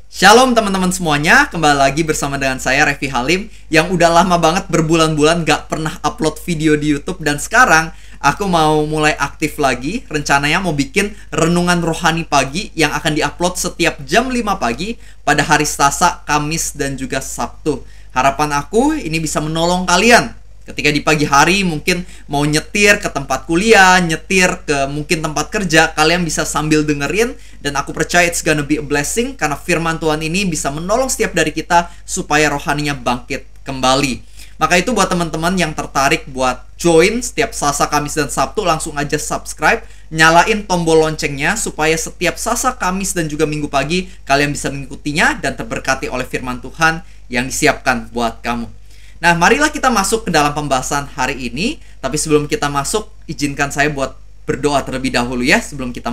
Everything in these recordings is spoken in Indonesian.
Shalom teman-teman semuanya, kembali lagi bersama dengan saya Revi Halim yang udah lama banget berbulan-bulan gak pernah upload video di YouTube. Dan sekarang aku mau mulai aktif lagi. Rencananya mau bikin renungan rohani pagi yang akan diupload setiap jam 5 pagi pada hari Selasa, Kamis, dan juga Sabtu. Harapan aku ini bisa menolong kalian ketika di pagi hari mungkin mau nyetir ke tempat kuliah, nyetir ke mungkin tempat kerja, kalian bisa sambil dengerin. Dan aku percaya it's gonna be a blessing, karena firman Tuhan ini bisa menolong setiap dari kita supaya rohaninya bangkit kembali. Maka itu buat teman-teman yang tertarik buat join setiap Selasa, Kamis, dan Sabtu, langsung aja subscribe, nyalain tombol loncengnya supaya setiap Selasa, Kamis, dan juga Minggu pagi kalian bisa mengikutinya dan terberkati oleh firman Tuhan yang disiapkan buat kamu. Nah, marilah kita masuk ke dalam pembahasan hari ini. Tapi sebelum kita masuk, izinkan saya buat berdoa terlebih dahulu ya, sebelum kita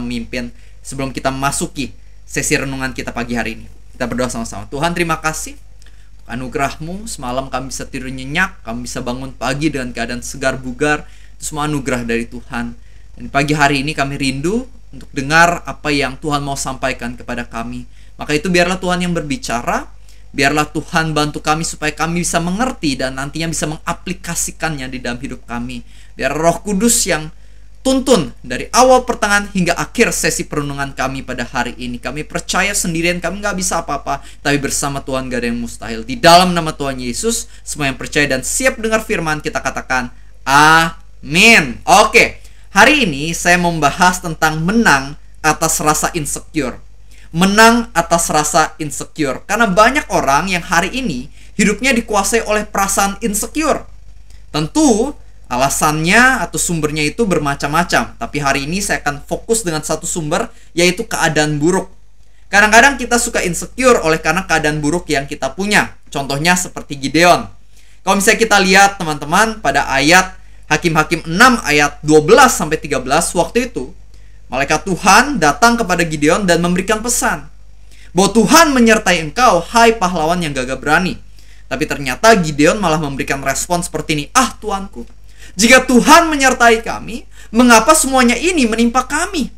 memasuki sesi renungan kita pagi hari ini. Kita berdoa sama-sama. Tuhan, terima kasih anugerah-Mu. Semalam kami bisa tidur nyenyak, kami bisa bangun pagi dengan keadaan segar bugar. Itu semua anugerah dari Tuhan. Dan pagi hari ini kami rindu untuk dengar apa yang Tuhan mau sampaikan kepada kami. Maka itu biarlah Tuhan yang berbicara. Biarlah Tuhan bantu kami supaya kami bisa mengerti dan nantinya bisa mengaplikasikannya di dalam hidup kami. Biar Roh Kudus yang tuntun dari awal pertengahan hingga akhir sesi perenungan kami pada hari ini. Kami percaya sendirian kami gak bisa apa-apa, tapi bersama Tuhan gak ada yang mustahil. Di dalam nama Tuhan Yesus, semua yang percaya dan siap dengar firman kita katakan amin. Oke, hari ini saya membahas tentang menang atas rasa insecure. Menang atas rasa insecure. Karena banyak orang yang hari ini hidupnya dikuasai oleh perasaan insecure. Tentu alasannya atau sumbernya itu bermacam-macam. Tapi hari ini saya akan fokus dengan satu sumber, yaitu keadaan buruk. Kadang-kadang kita suka insecure oleh karena keadaan buruk yang kita punya. Contohnya seperti Gideon. Kalau misalnya kita lihat teman-teman pada ayat Hakim-Hakim 6 ayat 12-13, waktu itu malaikat Tuhan datang kepada Gideon dan memberikan pesan bahwa Tuhan menyertai engkau, hai pahlawan yang gagah berani. Tapi ternyata Gideon malah memberikan respon seperti ini. Tuanku, jika Tuhan menyertai kami, mengapa semuanya ini menimpa kami?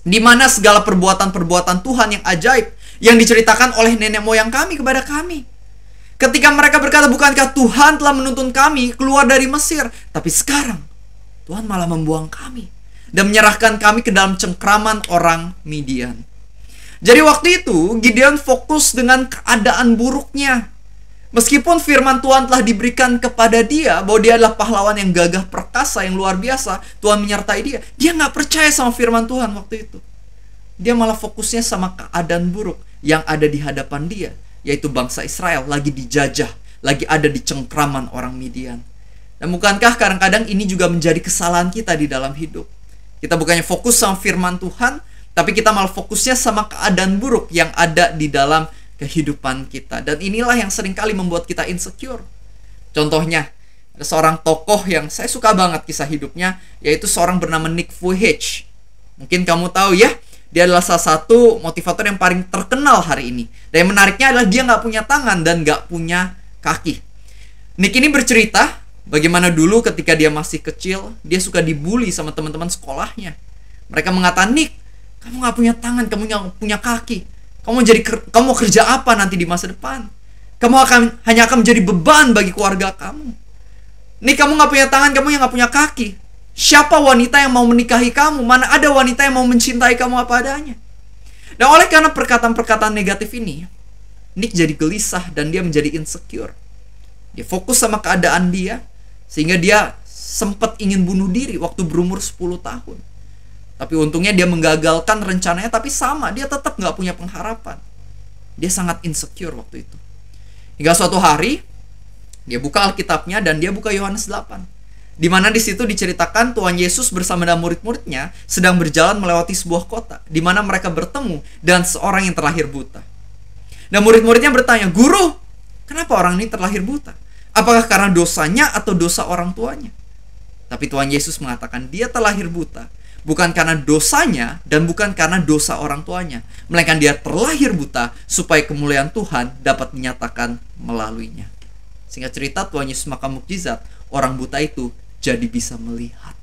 Di mana segala perbuatan-perbuatan Tuhan yang ajaib yang diceritakan oleh nenek moyang kami kepada kami? Ketika mereka berkata, bukankah Tuhan telah menuntun kami keluar dari Mesir? Tapi sekarang Tuhan malah membuang kami dan menyerahkan kami ke dalam cengkraman orang Midian. Jadi waktu itu Gideon fokus dengan keadaan buruknya. Meskipun firman Tuhan telah diberikan kepada dia bahwa dia adalah pahlawan yang gagah perkasa, yang luar biasa, Tuhan menyertai dia, dia gak percaya sama firman Tuhan waktu itu. Dia malah fokusnya sama keadaan buruk yang ada di hadapan dia, yaitu bangsa Israel lagi dijajah, lagi ada di cengkraman orang Midian. Dan bukankah kadang-kadang ini juga menjadi kesalahan kita di dalam hidup? Kita bukannya fokus sama firman Tuhan, tapi kita malah fokusnya sama keadaan buruk yang ada di dalam kehidupan kita. Dan inilah yang seringkali membuat kita insecure. Contohnya, ada seorang tokoh yang saya suka banget kisah hidupnya, yaitu seorang bernama Nick Vujicic. Mungkin kamu tahu ya, dia adalah salah satu motivator yang paling terkenal hari ini. Dan yang menariknya adalah dia nggak punya tangan dan nggak punya kaki. Nick ini bercerita bagaimana dulu ketika dia masih kecil, dia suka dibully sama teman-teman sekolahnya. Mereka mengatakan, Nick, kamu gak punya tangan, kamu gak punya kaki. Kamu mau kerja apa nanti di masa depan? Kamu hanya akan menjadi beban bagi keluarga kamu. Nick, kamu gak punya tangan, kamu yang gak punya kaki. Siapa wanita yang mau menikahi kamu? Mana ada wanita yang mau mencintai kamu apa adanya? Dan oleh karena perkataan-perkataan negatif ini, Nick jadi gelisah dan dia menjadi insecure. Dia fokus sama keadaan dia, sehingga dia sempat ingin bunuh diri waktu berumur 10 tahun. Tapi untungnya dia menggagalkan rencananya, tapi sama, dia tetap gak punya pengharapan. Dia sangat insecure waktu itu. Hingga suatu hari, dia buka Alkitabnya dan dia buka Yohanes 8. Di mana di situ diceritakan Tuhan Yesus bersama dengan murid-muridnya sedang berjalan melewati sebuah kota, di mana mereka bertemu dengan seorang yang terlahir buta. Dan murid-muridnya bertanya, Guru, kenapa orang ini terlahir buta? Apakah karena dosanya atau dosa orang tuanya? Tapi Tuhan Yesus mengatakan dia terlahir buta bukan karena dosanya dan bukan karena dosa orang tuanya, melainkan dia terlahir buta supaya kemuliaan Tuhan dapat dinyatakan melaluinya. Singkat cerita, Tuhan Yesus makan mukjizat, orang buta itu jadi bisa melihat.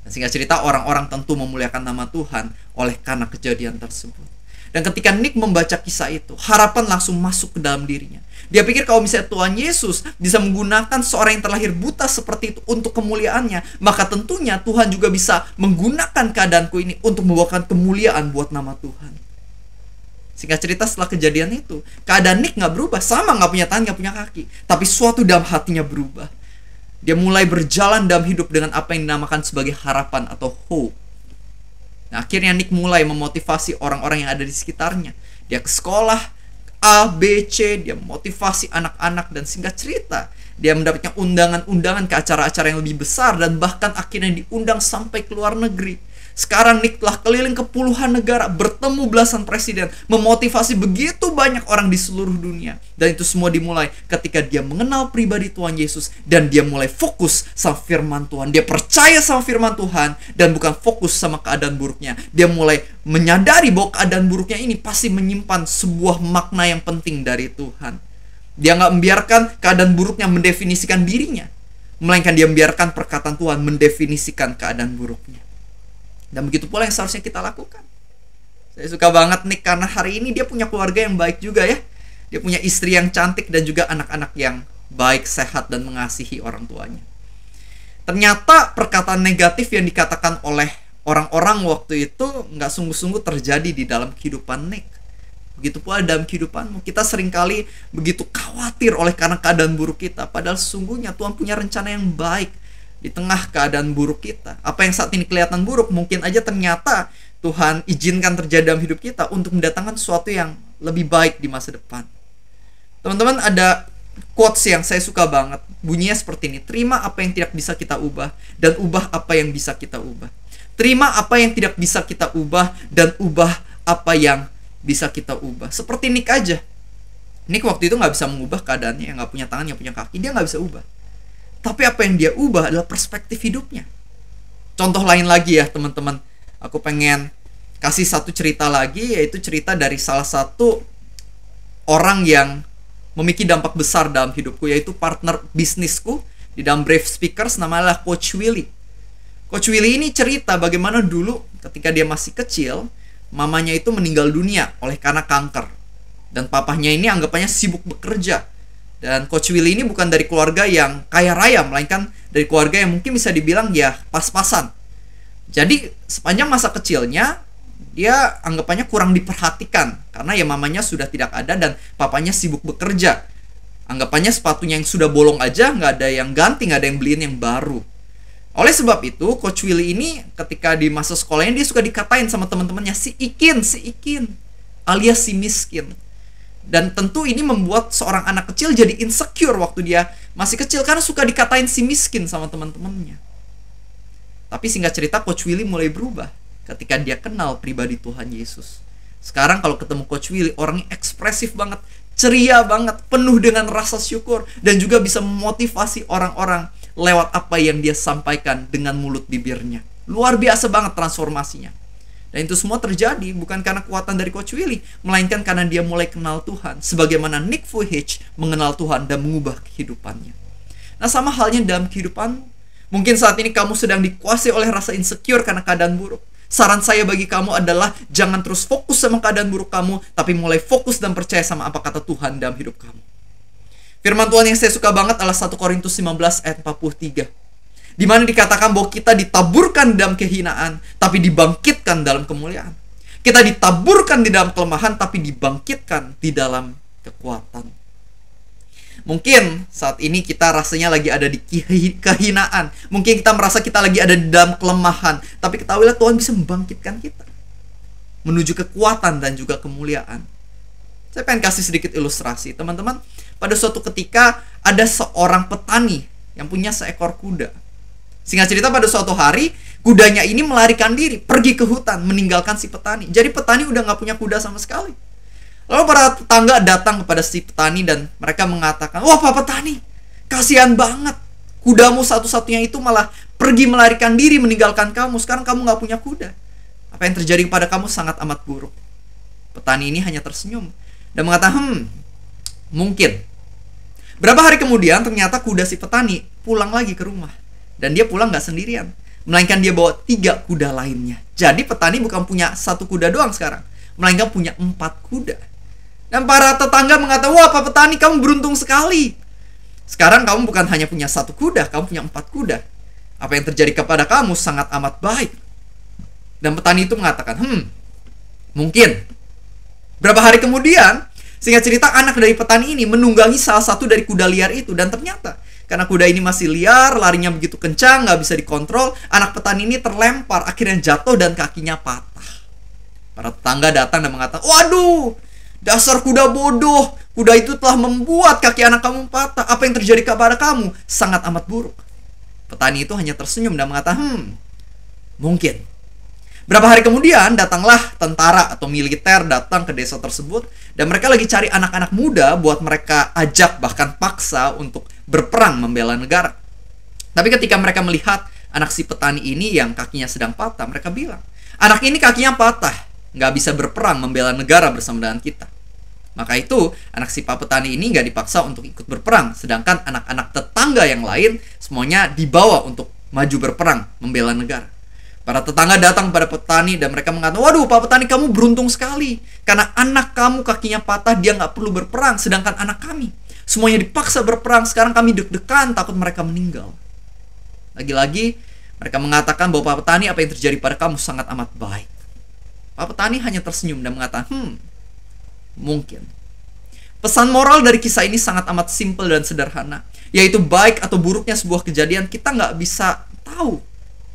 Dan singkat cerita, orang-orang tentu memuliakan nama Tuhan oleh karena kejadian tersebut. Dan ketika Nick membaca kisah itu, harapan langsung masuk ke dalam dirinya. Dia pikir kalau misalnya Tuhan Yesus bisa menggunakan seorang yang terlahir buta seperti itu untuk kemuliaannya, maka tentunya Tuhan juga bisa menggunakan keadaanku ini untuk membawakan kemuliaan buat nama Tuhan. Singkat cerita, setelah kejadian itu, keadaan Nick nggak berubah. Sama, nggak punya tangan, nggak punya kaki. Tapi suatu dalam hatinya berubah. Dia mulai berjalan dalam hidup dengan apa yang dinamakan sebagai harapan atau hope. Nah, akhirnya Nick mulai memotivasi orang-orang yang ada di sekitarnya. Dia ke sekolah, A, B, C, dia memotivasi anak-anak, dan singkat cerita, dia mendapatkan undangan-undangan ke acara-acara yang lebih besar, dan bahkan akhirnya diundang sampai ke luar negeri. Sekarang Nick telah keliling ke puluhan negara, bertemu belasan presiden, memotivasi begitu banyak orang di seluruh dunia. Dan itu semua dimulai ketika dia mengenal pribadi Tuhan Yesus, dan dia mulai fokus sama firman Tuhan. Dia percaya sama firman Tuhan, dan bukan fokus sama keadaan buruknya. Dia mulai menyadari bahwa keadaan buruknya ini pasti menyimpan sebuah makna yang penting dari Tuhan. Dia nggak membiarkan keadaan buruknya mendefinisikan dirinya, melainkan dia membiarkan perkataan Tuhan mendefinisikan keadaan buruknya. Dan begitu pula yang seharusnya kita lakukan. Saya suka banget Nick karena hari ini dia punya keluarga yang baik juga ya. Dia punya istri yang cantik dan juga anak-anak yang baik, sehat, dan mengasihi orang tuanya. Ternyata perkataan negatif yang dikatakan oleh orang-orang waktu itu nggak sungguh-sungguh terjadi di dalam kehidupan Nick. Begitu pula dalam kehidupanmu. Kita seringkali begitu khawatir oleh karena keadaan buruk kita. Padahal sesungguhnya Tuhan punya rencana yang baik di tengah keadaan buruk kita. Apa yang saat ini kelihatan buruk, mungkin aja ternyata Tuhan izinkan terjadi dalam hidup kita untuk mendatangkan sesuatu yang lebih baik di masa depan. Teman-teman, ada quotes yang saya suka banget. Bunyinya seperti ini: terima apa yang tidak bisa kita ubah, dan ubah apa yang bisa kita ubah. Terima apa yang tidak bisa kita ubah, dan ubah apa yang bisa kita ubah. Seperti Nick aja. Nick waktu itu nggak bisa mengubah keadaannya, yang nggak punya tangan, yang punya kaki, dia nggak bisa ubah. Tapi apa yang dia ubah adalah perspektif hidupnya. Contoh lain lagi ya teman-teman. Aku pengen kasih satu cerita lagi, yaitu cerita dari salah satu orang yang memiliki dampak besar dalam hidupku, yaitu partner bisnisku di dalam Brave Speakers, namanya Coach Willy. Coach Willy ini cerita bagaimana dulu ketika dia masih kecil, mamanya itu meninggal dunia oleh karena kanker. Dan papahnya ini anggapannya sibuk bekerja. Dan Coach Willy ini bukan dari keluarga yang kaya raya, melainkan dari keluarga yang mungkin bisa dibilang ya pas-pasan. Jadi sepanjang masa kecilnya, dia anggapannya kurang diperhatikan. Karena ya mamanya sudah tidak ada dan papanya sibuk bekerja. Anggapannya sepatunya yang sudah bolong aja, nggak ada yang ganti, nggak ada yang beliin yang baru. Oleh sebab itu, Coach Willy ini ketika di masa sekolahnya, dia suka dikatain sama teman-temannya, si Ikin, alias si miskin. Dan tentu ini membuat seorang anak kecil jadi insecure waktu dia masih kecil, karena suka dikatain si miskin sama teman-temannya. Tapi singkat cerita, Coach Willy mulai berubah ketika dia kenal pribadi Tuhan Yesus. Sekarang kalau ketemu Coach Willy, orangnya ekspresif banget, ceria banget, penuh dengan rasa syukur, dan juga bisa memotivasi orang-orang lewat apa yang dia sampaikan dengan mulut bibirnya. Luar biasa banget transformasinya. Dan itu semua terjadi bukan karena kekuatan dari Coach Willy, melainkan karena dia mulai kenal Tuhan, sebagaimana Nick Vujicic mengenal Tuhan dan mengubah kehidupannya. Nah, sama halnya dalam kehidupan, mungkin saat ini kamu sedang dikuasai oleh rasa insecure karena keadaan buruk. Saran saya bagi kamu adalah jangan terus fokus sama keadaan buruk kamu, tapi mulai fokus dan percaya sama apa kata Tuhan dalam hidup kamu. Firman Tuhan yang saya suka banget adalah 1 Korintus 15 ayat 43. Di mana dikatakan bahwa kita ditaburkan dalam kehinaan, tapi dibangkitkan dalam kemuliaan. Kita ditaburkan di dalam kelemahan, tapi dibangkitkan di dalam kekuatan. Mungkin saat ini kita rasanya lagi ada di kehinaan. Mungkin kita merasa kita lagi ada di dalam kelemahan. Tapi ketahuilah Tuhan bisa membangkitkan kita menuju kekuatan dan juga kemuliaan. Saya pengen kasih sedikit ilustrasi. Teman-teman, pada suatu ketika ada seorang petani yang punya seekor kuda. Singkat cerita, pada suatu hari kudanya ini melarikan diri, pergi ke hutan, meninggalkan si petani. Jadi petani udah gak punya kuda sama sekali. Lalu para tetangga datang kepada si petani dan mereka mengatakan, "Wah, Pak Petani, kasihan banget. Kudamu satu-satunya itu malah pergi melarikan diri, meninggalkan kamu. Sekarang kamu gak punya kuda. Apa yang terjadi kepada kamu sangat amat buruk." Petani ini hanya tersenyum dan mengatakan, mungkin. Berapa hari kemudian ternyata kuda si petani pulang lagi ke rumah. Dan dia pulang gak sendirian, melainkan dia bawa 3 kuda lainnya. Jadi petani bukan punya 1 kuda doang sekarang, melainkan punya 4 kuda. Dan para tetangga mengatakan, wah Pak Petani, kamu beruntung sekali. Sekarang kamu bukan hanya punya 1 kuda, kamu punya 4 kuda. Apa yang terjadi kepada kamu sangat amat baik. Dan petani itu mengatakan, mungkin. Berapa hari kemudian, singkat cerita, anak dari petani ini menunggangi salah satu dari kuda liar itu. Dan ternyata, karena kuda ini masih liar, larinya begitu kencang, nggak bisa dikontrol, anak petani ini terlempar, akhirnya jatuh dan kakinya patah. Para tetangga datang dan mengatakan, waduh, dasar kuda bodoh, kuda itu telah membuat kaki anak kamu patah. Apa yang terjadi kepada kamu sangat amat buruk. Petani itu hanya tersenyum dan mengatakan, mungkin. Berapa hari kemudian datanglah tentara atau militer datang ke desa tersebut, dan mereka lagi cari anak-anak muda buat mereka ajak bahkan paksa untuk berperang membela negara. Tapi ketika mereka melihat anak si petani ini yang kakinya sedang patah, mereka bilang, anak ini kakinya patah, nggak bisa berperang membela negara bersama dengan kita. Maka itu anak si Pak Petani ini nggak dipaksa untuk ikut berperang, sedangkan anak-anak tetangga yang lain semuanya dibawa untuk maju berperang membela negara. Para tetangga datang pada petani dan mereka mengatakan, waduh Pak Petani, kamu beruntung sekali, karena anak kamu kakinya patah, dia nggak perlu berperang, sedangkan anak kami semuanya dipaksa berperang. Sekarang kami deg-degan takut mereka meninggal. Lagi-lagi mereka mengatakan bahwa Pak Petani, apa yang terjadi pada kamu sangat amat baik. Pak Petani hanya tersenyum dan mengatakan, mungkin. Pesan moral dari kisah ini sangat amat simpel dan sederhana, yaitu baik atau buruknya sebuah kejadian kita nggak bisa tahu,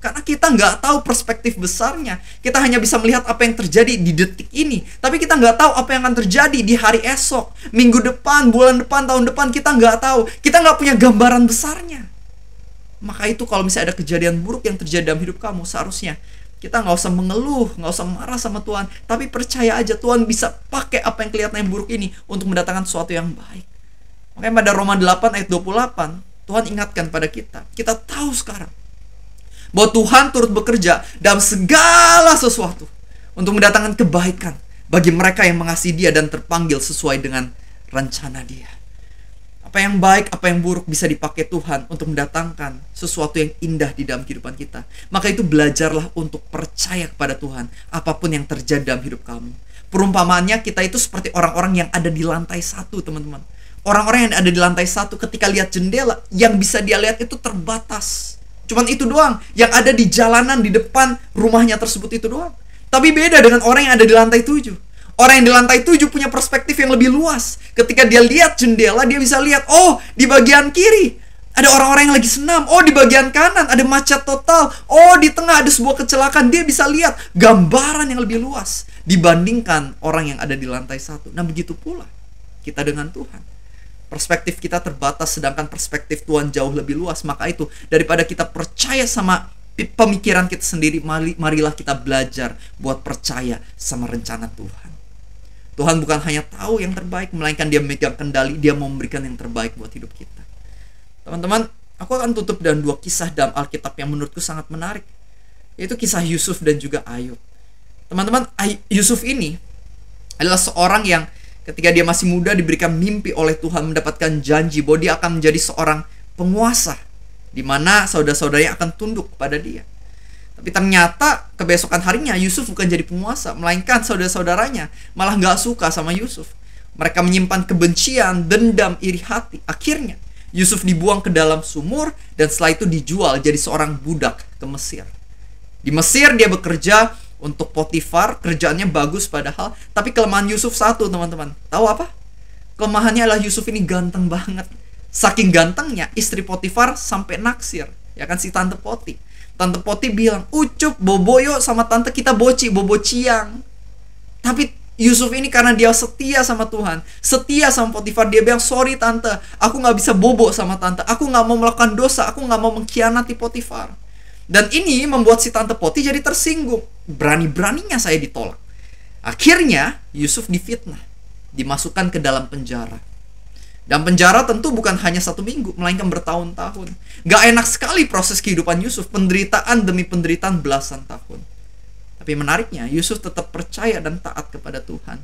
karena kita nggak tahu perspektif besarnya. Kita hanya bisa melihat apa yang terjadi di detik ini, tapi kita nggak tahu apa yang akan terjadi di hari esok, minggu depan, bulan depan, tahun depan. Kita nggak tahu, kita nggak punya gambaran besarnya. Maka itu kalau misalnya ada kejadian buruk yang terjadi dalam hidup kamu, seharusnya kita nggak usah mengeluh, nggak usah marah sama Tuhan, tapi percaya aja Tuhan bisa pakai apa yang kelihatan yang buruk ini untuk mendatangkan sesuatu yang baik. Makanya pada Roma 8 ayat 28, Tuhan ingatkan pada kita tahu sekarang bahwa Tuhan turut bekerja dalam segala sesuatu untuk mendatangkan kebaikan bagi mereka yang mengasihi Dia dan terpanggil sesuai dengan rencana Dia. Apa yang baik, apa yang buruk bisa dipakai Tuhan untuk mendatangkan sesuatu yang indah di dalam kehidupan kita. Maka itu belajarlah untuk percaya kepada Tuhan apapun yang terjadi dalam hidup kamu. Perumpamaannya kita itu seperti orang-orang yang ada di lantai 1, teman-teman. Orang-orang yang ada di lantai 1 ketika lihat jendela, yang bisa dia lihat itu terbatas. Cuman itu doang, yang ada di jalanan di depan rumahnya tersebut itu doang. Tapi beda dengan orang yang ada di lantai 7. Orang yang di lantai 7 punya perspektif yang lebih luas. Ketika dia lihat jendela, dia bisa lihat, oh di bagian kiri ada orang-orang yang lagi senam. Oh di bagian kanan ada macet total. Oh di tengah ada sebuah kecelakaan. Dia bisa lihat gambaran yang lebih luas dibandingkan orang yang ada di lantai 1. Nah begitu pula kita dengan Tuhan. Perspektif kita terbatas, sedangkan perspektif Tuhan jauh lebih luas. Maka itu, daripada kita percaya sama pemikiran kita sendiri, marilah kita belajar buat percaya sama rencana Tuhan. Tuhan bukan hanya tahu yang terbaik, melainkan Dia memegang kendali, Dia mau memberikan yang terbaik buat hidup kita. Teman-teman, aku akan tutup dengan 2 kisah dalam Alkitab yang menurutku sangat menarik, yaitu kisah Yusuf dan juga Ayub. Teman-teman, Yusuf ini adalah seorang yang ketika dia masih muda diberikan mimpi oleh Tuhan, mendapatkan janji bahwa dia akan menjadi seorang penguasa, di mana saudara-saudaranya akan tunduk kepada dia. Tapi ternyata kebesokan harinya Yusuf bukan jadi penguasa, melainkan saudara-saudaranya malah gak suka sama Yusuf. Mereka menyimpan kebencian, dendam, iri hati. Akhirnya Yusuf dibuang ke dalam sumur, dan setelah itu dijual jadi seorang budak ke Mesir. Di Mesir dia bekerja untuk Potifar, kerjaannya bagus padahal, tapi kelemahan Yusuf satu, teman-teman. Tahu apa? Kelemahannya adalah Yusuf ini ganteng banget. Saking gantengnya, istri Potifar sampai naksir. Ya kan, si Tante Poti. Tante Poti bilang, "Ucup, boboyo sama tante kita bobo ciang." Tapi Yusuf ini karena dia setia sama Tuhan, setia sama Potifar, dia bilang, "Sorry tante, aku gak bisa bobo sama tante. Aku gak mau melakukan dosa, aku gak mau mengkhianati Potifar." Dan ini membuat si Tante Poti jadi tersinggung. Berani-beraninya saya ditolak. Akhirnya Yusuf difitnah, dimasukkan ke dalam penjara. Dan penjara tentu bukan hanya 1 minggu, melainkan bertahun-tahun. Gak enak sekali proses kehidupan Yusuf, penderitaan demi penderitaan belasan tahun. Tapi menariknya, Yusuf tetap percaya dan taat kepada Tuhan.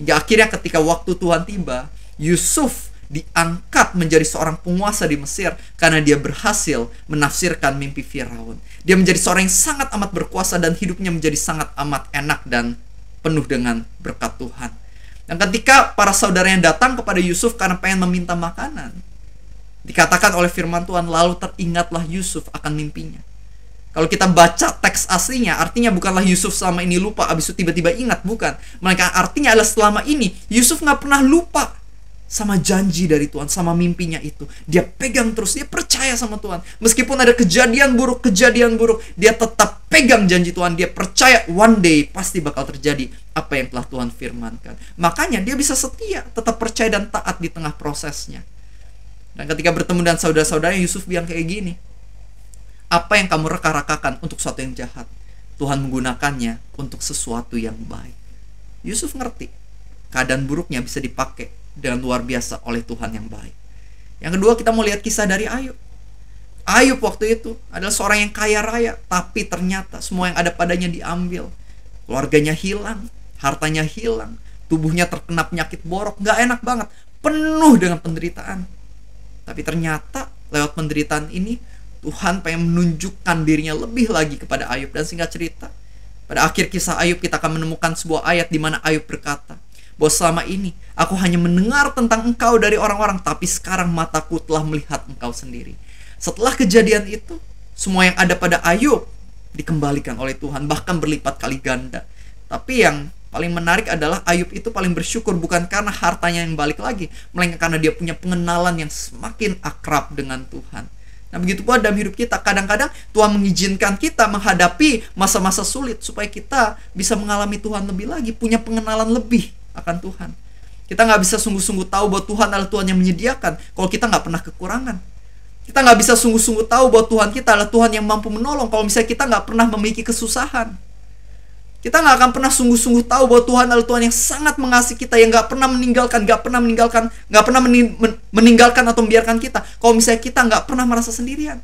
Hingga akhirnya ketika waktu Tuhan tiba, Yusuf diangkat menjadi seorang penguasa di Mesir karena dia berhasil menafsirkan mimpi Firaun. Dia menjadi seorang yang sangat amat berkuasa dan hidupnya menjadi sangat amat enak dan penuh dengan berkat Tuhan. Dan ketika para saudaranya datang kepada Yusuf karena pengen meminta makanan, dikatakan oleh firman Tuhan, lalu teringatlah Yusuf akan mimpinya. Kalau kita baca teks aslinya, artinya bukanlah Yusuf selama ini lupa, abis itu tiba-tiba ingat, bukan. Melainkan artinya adalah selama ini Yusuf gak pernah lupa sama janji dari Tuhan, sama mimpinya itu. Dia pegang terus, dia percaya sama Tuhan. Meskipun ada kejadian buruk, dia tetap pegang janji Tuhan. Dia percaya one day pasti bakal terjadi apa yang telah Tuhan firmankan. Makanya dia bisa setia, tetap percaya dan taat di tengah prosesnya. Dan ketika bertemu dengan saudara-saudaranya, Yusuf bilang kayak gini, apa yang kamu reka-rekakan untuk sesuatu yang jahat, Tuhan menggunakannya untuk sesuatu yang baik. Yusuf ngerti keadaan buruknya bisa dipakai dengan luar biasa oleh Tuhan yang baik. Yang kedua, kita mau lihat kisah dari Ayub. Ayub waktu itu adalah seorang yang kaya raya, tapi ternyata semua yang ada padanya diambil. Keluarganya hilang, hartanya hilang, tubuhnya terkena penyakit borok, gak enak banget, penuh dengan penderitaan. Tapi ternyata lewat penderitaan ini Tuhan pengen menunjukkan dirinya lebih lagi kepada Ayub. Dan singkat cerita, pada akhir kisah Ayub kita akan menemukan sebuah ayat di mana Ayub berkata bahwa selama ini aku hanya mendengar tentang engkau dari orang-orang, tapi sekarang mataku telah melihat engkau sendiri. Setelah kejadian itu, semua yang ada pada Ayub dikembalikan oleh Tuhan, bahkan berlipat kali ganda. Tapi yang paling menarik adalah Ayub itu paling bersyukur bukan karena hartanya yang balik lagi, melainkan karena dia punya pengenalan yang semakin akrab dengan Tuhan. Nah, begitu pula dalam hidup kita. Kadang-kadang Tuhan mengizinkan kita menghadapi masa-masa sulit supaya kita bisa mengalami Tuhan lebih lagi, punya pengenalan lebih akan Tuhan. Kita nggak bisa sungguh-sungguh tahu bahwa Tuhan adalah Tuhan yang menyediakan kalau kita nggak pernah kekurangan. Kita nggak bisa sungguh-sungguh tahu bahwa Tuhan kita adalah Tuhan yang mampu menolong kalau misalnya kita nggak pernah memiliki kesusahan. Kita nggak akan pernah sungguh-sungguh tahu bahwa Tuhan adalah Tuhan yang sangat mengasihi kita, yang nggak pernah meninggalkan atau membiarkan kita kalau misalnya kita nggak pernah merasa sendirian.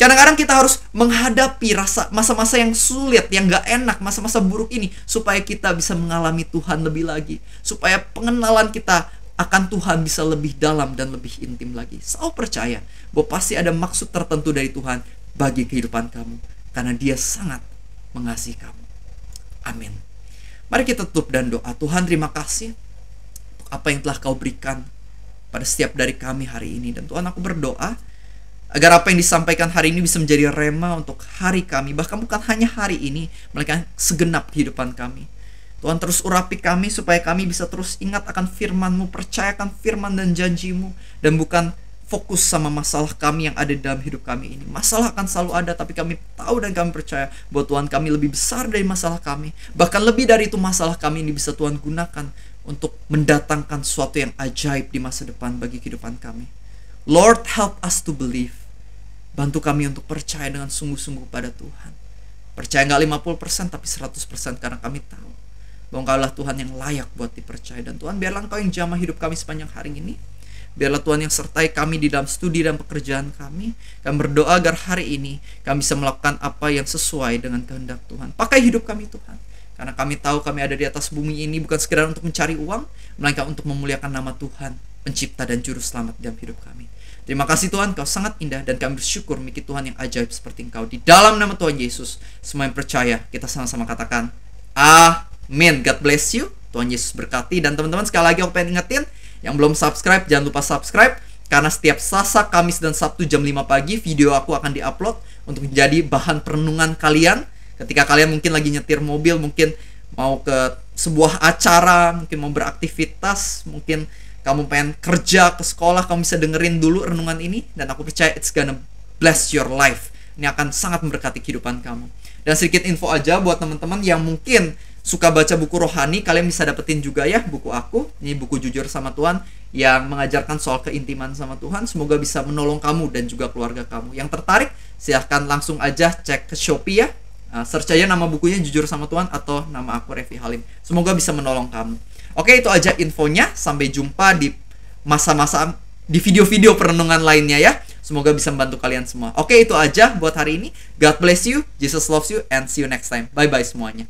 Kadang-kadang kita harus menghadapi masa-masa yang sulit, yang gak enak, masa-masa buruk ini, supaya kita bisa mengalami Tuhan lebih lagi, supaya pengenalan kita akan Tuhan bisa lebih dalam dan lebih intim lagi. Saya percaya bahwa pasti ada maksud tertentu dari Tuhan bagi kehidupan kamu, karena Dia sangat mengasihi kamu. Amin. Mari kita tutup dan doa. Tuhan, terima kasih untuk apa yang telah Kau berikan pada setiap dari kami hari ini. Dan Tuhan, aku berdoa agar apa yang disampaikan hari ini bisa menjadi rema untuk hari kami. Bahkan bukan hanya hari ini, melainkan segenap kehidupan kami. Tuhan, terus urapi kami supaya kami bisa terus ingat akan firman-Mu, percayakan firman dan janji-Mu, dan bukan fokus sama masalah kami yang ada di dalam hidup kami ini. Masalah akan selalu ada, tapi kami tahu dan kami percaya bahwa Tuhan, kami lebih besar dari masalah kami. Bahkan lebih dari itu, masalah kami ini bisa Tuhan gunakan untuk mendatangkan sesuatu yang ajaib di masa depan bagi kehidupan kami. Lord, help us to believe. Bantu kami untuk percaya dengan sungguh-sungguh pada Tuhan. Percaya gak 50% tapi 100%, karena kami tahu bahwa Engkau adalah Tuhan yang layak buat dipercaya. Dan Tuhan, biarlah Engkau yang jamah hidup kami sepanjang hari ini. Biarlah Tuhan yang sertai kami di dalam studi dan pekerjaan kami. Kami berdoa agar hari ini kami bisa melakukan apa yang sesuai dengan kehendak Tuhan. Pakai hidup kami Tuhan, karena kami tahu kami ada di atas bumi ini bukan sekedar untuk mencari uang, melainkan untuk memuliakan nama Tuhan, Pencipta dan Juru Selamat dalam hidup kami. Terima kasih Tuhan, Kau sangat indah, dan kami bersyukur memiliki Tuhan yang ajaib seperti Engkau. Di dalam nama Tuhan Yesus, semua yang percaya, kita sama-sama katakan amin. God bless you. Tuhan Yesus berkati. Dan teman-teman, sekali lagi aku pengen ingetin, yang belum subscribe, jangan lupa subscribe, karena setiap Selasa, Kamis, dan Sabtu jam 5 pagi video aku akan diupload untuk menjadi bahan perenungan kalian. Ketika kalian mungkin lagi nyetir mobil, mungkin mau ke sebuah acara, mungkin mau beraktivitas, mungkin kamu pengen kerja, ke sekolah, kamu bisa dengerin dulu renungan ini, dan aku percaya it's gonna bless your life. Ini akan sangat memberkati kehidupan kamu. Dan sedikit info aja buat teman-teman yang mungkin suka baca buku rohani, kalian bisa dapetin juga ya buku aku. Ini buku Jujur sama Tuhan yang mengajarkan soal keintiman sama Tuhan. Semoga bisa menolong kamu dan juga keluarga kamu. Yang tertarik, silahkan langsung aja cek ke Shopee ya. Search aja nama bukunya Jujur sama Tuhan atau nama aku Revi Halim. Semoga bisa menolong kamu. Oke, itu aja infonya. Sampai jumpa di masa-masa di video-video perenungan lainnya ya. Semoga bisa membantu kalian semua. Oke, itu aja buat hari ini. God bless you, Jesus loves you, and see you next time. Bye-bye semuanya.